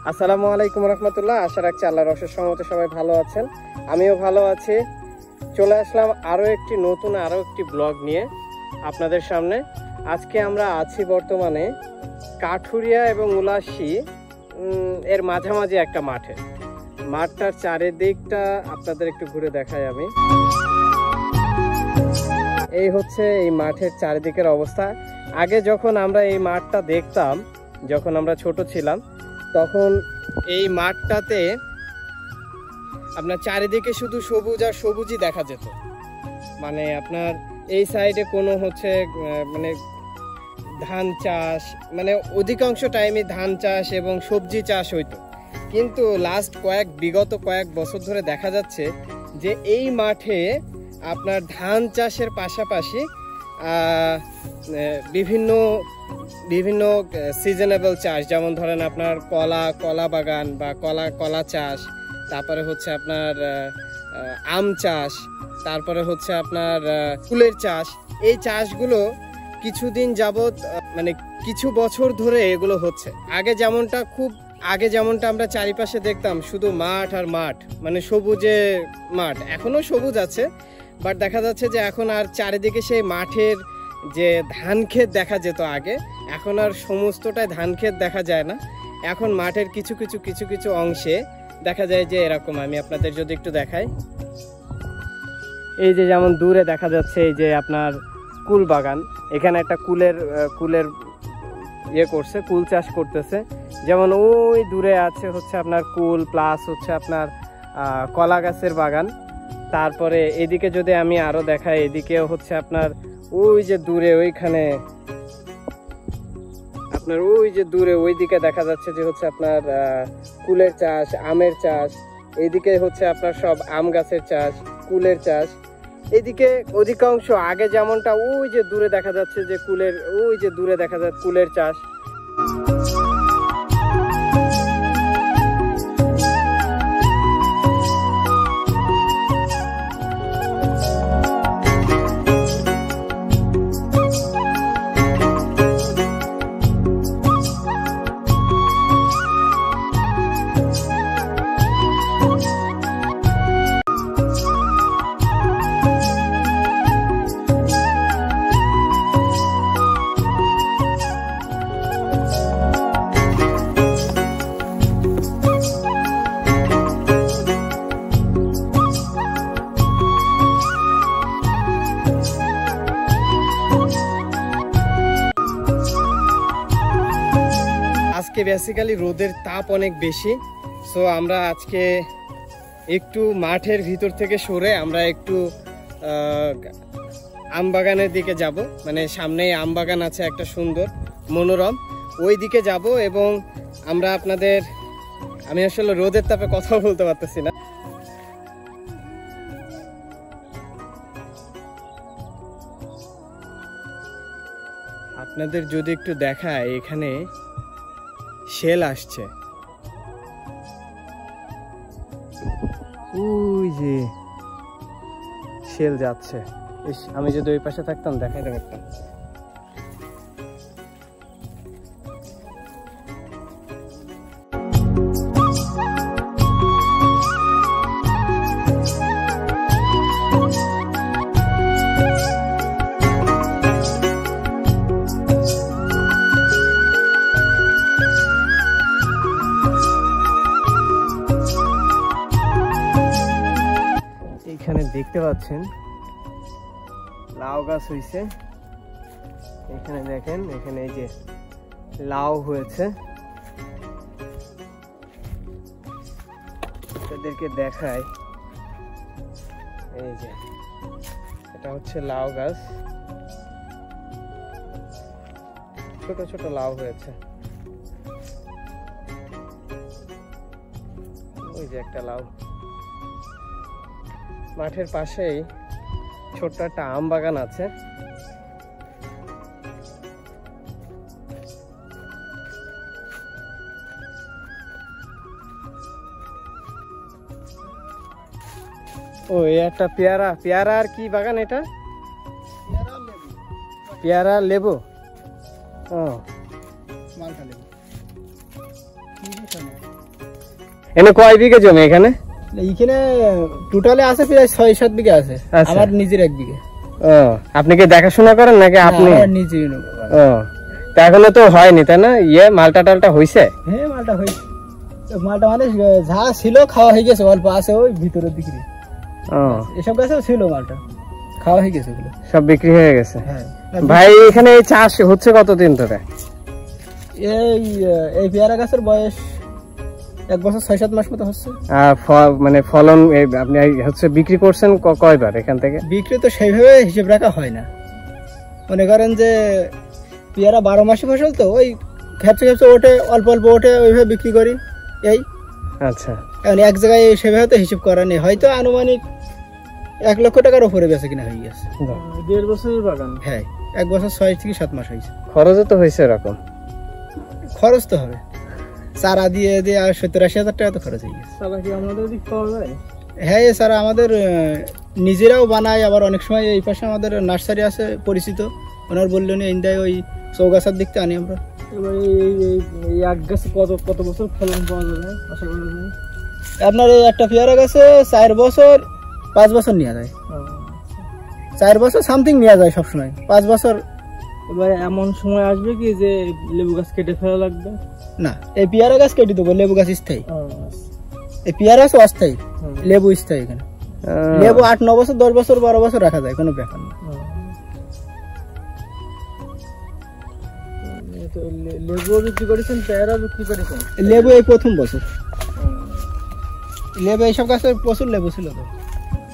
আসসালামু আলাইকুম রহমতুল্লাহ। আশা রাখছি আল্লাহর অশেষ রহমতে সবাই ভালো আছেন, আমিও ভালো আছি। চলে আসলাম আরও একটি ব্লগ নিয়ে আপনাদের সামনে। আজকে আমরা আছি বর্তমানে কাঠুরিয়া এবং উলাসী এর মাঝামাঝি একটা মাঠটার চারিদিকটা আপনাদের একটু ঘুরে দেখাই আমি। এই হচ্ছে এই মাঠের চারিদিকের অবস্থা। আগে যখন আমরা এই মাঠটা দেখতাম, যখন আমরা ছোট ছিলাম, তখন এই মাঠটাতে আপনার চারিদিকে শুধু সবুজ আর সবুজই দেখা যেত। মানে আপনার এই সাইডে কোনো মানে ধান চাষ, মানে অধিকাংশ টাইমে ধান চাষ এবং সবজি চাষ হইতো। কিন্তু বিগত কয়েক বছর ধরে দেখা যাচ্ছে যে এই মাঠে আপনার ধান চাষের পাশাপাশি বিভিন্ন সিজনেবল চাষ, যেমন ধরেন আপনার কলা বাগান বা কলা চাষ, তারপরে হচ্ছে আপনার আম চাষ, তারপরে হচ্ছে আপনার ফুলের চাষ। এই চাষগুলো কিছুদিন যাবত, মানে কিছু বছর ধরে এগুলো হচ্ছে। আগে যেমনটা আমরা চারিপাশে দেখতাম শুধু মাঠ আর মাঠ, মানে সবুজে মাঠ। এখনো সবুজ আছে, বাট দেখা যাচ্ছে যে এখন আর চারিদিকে সেই মাঠের যে ধান ক্ষেত দেখা যেত আগে, এখন আর সমস্তটাই ধান ক্ষেত দেখা যায় না। এখন মাঠের কিছু কিছু অংশে দেখা যায় যে এরকম। আমি আপনাদের যদি একটু দেখাই, এই যে যেমন দূরে দেখা যাচ্ছে এই যে আপনার কুল বাগান, এখানে একটা কুলের কুল চাষ করতেছে। যেমন ওই দূরে আছে হচ্ছে আপনার কুল প্লাস হচ্ছে আপনার কলা গাছের বাগান। তারপরে এদিকে যদি আমি আরো দেখাই, এদিকেও হচ্ছে আপনার ওই যে দূরে ওইদিকে দেখা যাচ্ছে যে হচ্ছে আপনার কুলের চাষ, আমের চাষ। এইদিকে হচ্ছে আপনার সব আম গাছের চাষ, কুলের চাষ। এদিকে অধিকাংশ আগে যেমনটা ওই যে দূরে দেখা যাচ্ছে যে কুলের চাষ। আজকে বেসিক্যালি রোদের তাপ অনেক বেশি, সো আমরা আজকে একটু মাঠের ভিতর থেকে সরে আমরা একটু আম বাগানের দিকে যাব। মানে সামনেই আম বাগান আছে একটা সুন্দর মনোরম, ওই দিকে যাব। এবং আমি আসলে রোদের তাপে কথা বলতে পারতেছি না। আপনাদের যদি একটু দেখায়, এখানে শেল আসছে, ওই যে শেল যাচ্ছে। আমি যদি ওই পাশে থাকতাম দেখাইতে পারতাম। এখানে দেখতে পাচ্ছেন লাউ গাছ হয়েছে। এখানে দেখেন, এখানে এই যে লাউ হয়েছে। তাদেরকে দেখাই, এই যে এটা হচ্ছে লাউ গাছ, ছোট ছোট লাউ হয়েছে। ওই যে একটা লাউ। মাঠের পাশেই ছোট্ট একটা আম বাগান আছে। ও একটা পেয়ারা আর কি বাগান এটা? পেয়ারা লেবু। ও এনে কয় বিঘে জমি এখানে? এইখানে টোটালে আছে প্রায় 6-7 বিঘা আছে। আচ্ছা। আমার নিজের 1 বিঘা। ও, আপনি কি দেখাশোনা করেন নাকি আপনি? আমার নিজেই। ও, তা এখনো তো হয়নি তাই না? মালটা টালটা হইছে? হ্যাঁ, মালটা হয়েছে। মালটা মানে যা ছিল খাওয়া হয়ে গেছে, অল্প আছে ওই ভিতরে বিক্রি। ও, এসব গাছেও ছিল মালটা, খাওয়া হয়ে গেছে ওগুলো। সব বিক্রি হয়ে গেছে। হ্যাঁ ভাই, এখানে এই চাষ হচ্ছে কতদিন ধরে? এই পেয়ারা গাছের বয়স 1 বছর 6-7 মাস মতো হচ্ছে। মানে ফলন আপনি হচ্ছে বিক্রি করছেন কয়বার এখান থেকে? বিক্রি তো সেইভাবে হিসেব রাখা হয় না। মনে করেন যে পেয়ারা 12 মাসে ফসল, তো ওই খেপছে খেপছে ওঠে, অল্প অল্প ওঠে, ওইভাবে বিক্রি করি। এই আচ্ছা, এখন এক জায়গায় সেভাবে তো হিসেব করা নেই, হয়তো আনুমানিক 1 লক্ষ টাকার উপরে বেচা কিনা হয়ে গেছে। 1.5 বছরের বাগান? হ্যাঁ, 1 বছর 6 থেকে 7 মাস হয়েছে। খরচও তো হয়েছে এরকম? খরচ তো হবে, চারা দিয়ে দিয়ে আর 70-80 হাজার টাকা তো খরচ হয়ে গেছে। চারা কি আমাদের দিক পাওয়া যায়? হ্যাঁ, এ চারা আমাদের নিজেরাও বানায়, আবার অনেক সময় এই পাশে আমাদের নার্সারি আছে পরিচিত, ওনার বললেন ইন্ডিয়ায় ওই চৌগাছার দিকতে আনি আমরা। এবার এই এক গাছে কত বছর ফলন পাওয়া যাবে আশা করা যায়? আপনার এই একটা পেয়ারা গাছে 4 বছর 5 বছর নেওয়া যায়। 4 বছর সামথিং নেওয়া যায় সবসময়, 5 বছর। এবার এমন সময় আসবে কি যে লেবু গাছ কেটে ফেলা লাগবে? না, এই পেয়ারা গাছ কেটে দেবো, লেবু গাছ স্থায়ী। এই পেয়ারা গাছ অস্থায়ী, লেবু স্থায়ী। এখানে লেবু 8-9 বছর 10 বছর 12 বছর রাখা যায়, কোনো ব্যাপার না। লেবু বিক্রি করেছেন, পেয়ারা বিক্রি করেছেন? লেবু এই প্রথম বছর। লেবু এইসব গাছে প্রচুর লেবু ছিল, তো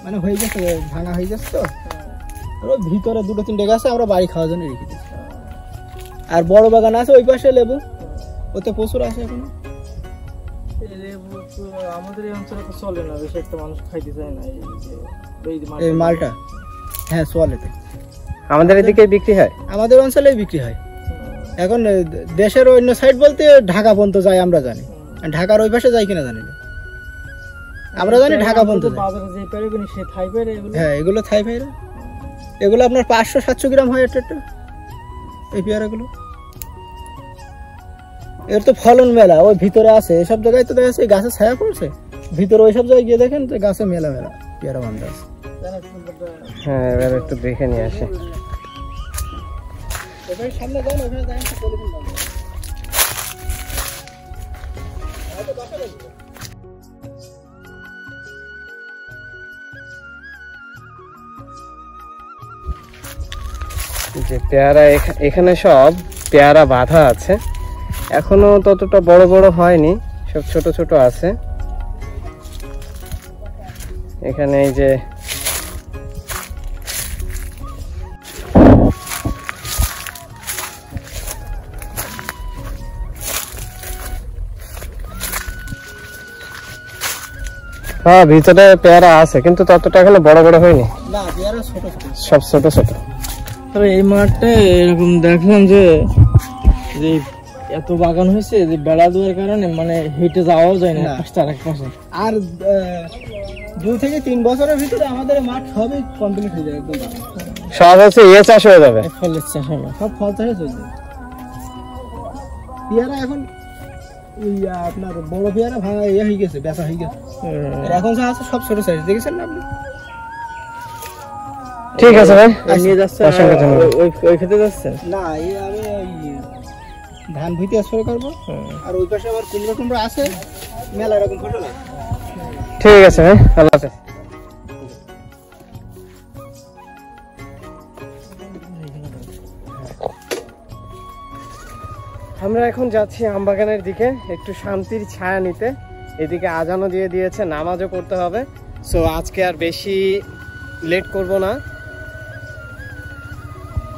মানে হয়ে গেছে, ভাঙা হয়ে যাচ্ছে। তো ওর ভিতরে 2-3টে গাছে আমরা বাড়ি খাওয়ার জন্য রেখে দিচ্ছি। আর বড় বাগান আছে ওই পাশে লেবু, ওতে প্রচুর আছে এখন। লেবু তো আমাদের এই অঞ্চলে তো চলে না, বেশি একটা মানুষ খাইতে চায় না এই মালটা। হ্যাঁ, চলে তো। আমাদের এদিকে বিক্রি হয়? আমাদের অঞ্চলেই বিক্রি হয়। এখন দেশের অন্য সাইড বলতে ঢাকা পর্যন্ত যায়, আমরা জানি। ঢাকার ওই পাশে যায় কিনা জানি না, আমরা জানি ঢাকা পর্যন্ত যায়। হ্যাঁ, এগুলো থাই পেয়ারা। এগুলো আপনার 500-700 গ্রাম হয় একটা। এই পেয়ারাগুলো এর তো ফলন মেলা, ওই ভিতরে আছে। এসব জায়গায় তো দেখা যাচ্ছে গাছে ছায়া পড়ছে, ভিতরে ওইসব জায়গায় গিয়ে দেখেন তো গাছে মেলা মেলা পেয়ারা বান্ধা আছে। হ্যাঁ, এবার একটু দেখে নিয়ে আসি। সামনে যান, ওখানে যান। যে পেয়ারা এখানে সব পেয়ারা বাঁধা আছে, এখনো ততটা বড় বড় হয়নি, সব ছোট ছোট আছে। এখানে এই যে হ্যাঁ, ভিতরে পেয়ারা আছে, কিন্তু ততটা এখনো বড় বড় হয়নি, না, পেয়ারা ছোট ছোট, সব ছোট ছোট। তবে এই মাঠটা এরকম দেখলাম যে এত বাগান হয়েছে যে বেড়া দেওয়ার কারণে মানে হেঁটে যাওয়াও যায় না এক পাশে। আর 2 থেকে 3 বছরের ভিতরে আমাদের মাঠ সবই কমপ্লিট হয়ে যাবে, একদম সব হচ্ছে চাষ হয়ে যাবে, ফলের চাষ হবে, সব ফল চাষে চলবে। পেয়ারা এখন আপনার বড় পেয়ারা ভাঙা হয়ে গেছে, বেচা হয়ে গেছে। এখন যা আছে সব ছোট সাইজ, দেখেছেন না আপনি? ঠিক আছে ভাই, নিয়ে যাচ্ছে ওই খেতে যাচ্ছে না, আমি ওই ধান ভুইতে স্প্রে করবো, আর ওই পাশে আবার কুমড়ো আছে, মেলা এরকম ফসল আছে। ঠিক আছে ভাই, আল্লাহ হাফেজ। আমরা এখন যাচ্ছি আমবাগানের দিকে, একটু শান্তির ছায়া নিতে। এদিকে আজানও দিয়ে দিয়েছে, নামাজও করতে হবে। সো আজকে আর বেশি লেট করব না,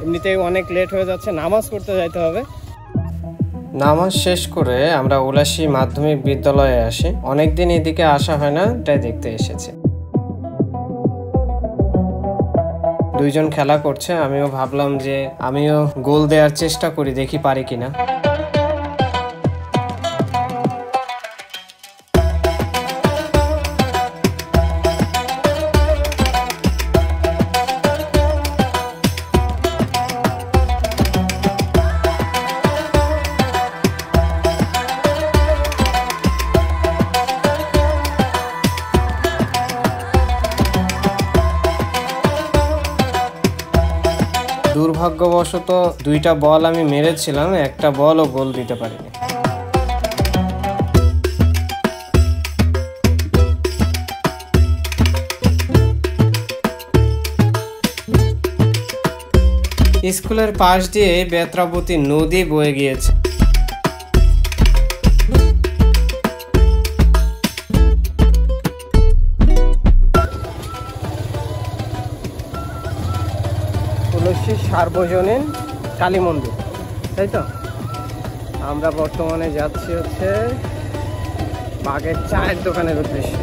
এমনিতেই অনেক লেট হয়ে যাচ্ছে, নামাজ পড়তে যাইতে হবে। নামাজ শেষ করে আমরা উলাসী মাধ্যমিক বিদ্যালয়ে আসি। অনেকদিন এদিকে আসা হয় না, তাই দেখতে এসেছি। দুইজন খেলা করছে, আমিও ভাবলাম যে আমিও গোল দেওয়ার চেষ্টা করি, দেখি পারি কিনা। দুর্ভাগ্যবশত 2টা বল আমি মেরেছিলাম, একটা বলও গোল দিতে পারিনি। স্কুলের পাশ দিয়ে বেত্রাবতী নদী বয়ে গিয়েছে। তুলসী সার্বজনীন কালী মন্দির, তাই তো? আমরা বর্তমানে যাচ্ছি হচ্ছে বাগের চায়ের দোকানের উদ্দেশ্যে।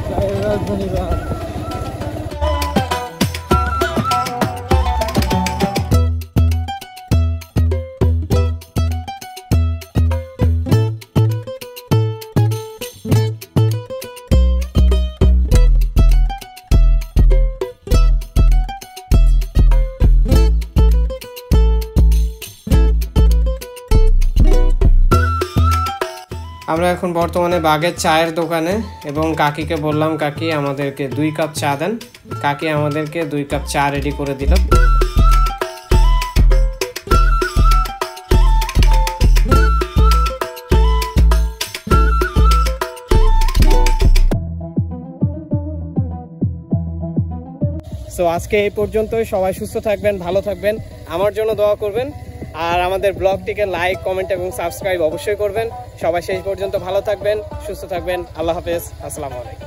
আমরা এখন বর্তমানে বাগের চায়ের দোকানে, এবং কাকিকে বললাম কাকি আমাদেরকে 2 কাপ চা দেন। কাকি আমাদেরকে 2 কাপ চা রেডি করে দিল। সো আজকে এই পর্যন্তই। সবাই সুস্থ থাকবেন, ভালো থাকবেন, আমার জন্য দোয়া করবেন, আর আমাদের ব্লগটিকে লাইক, কমেন্ট এবং সাবস্ক্রাইব অবশ্যই করবেন। সবাই শেষ পর্যন্ত ভালো থাকবেন, সুস্থ থাকবেন। আল্লাহ হাফেজ, আসসালামু আলাইকুম।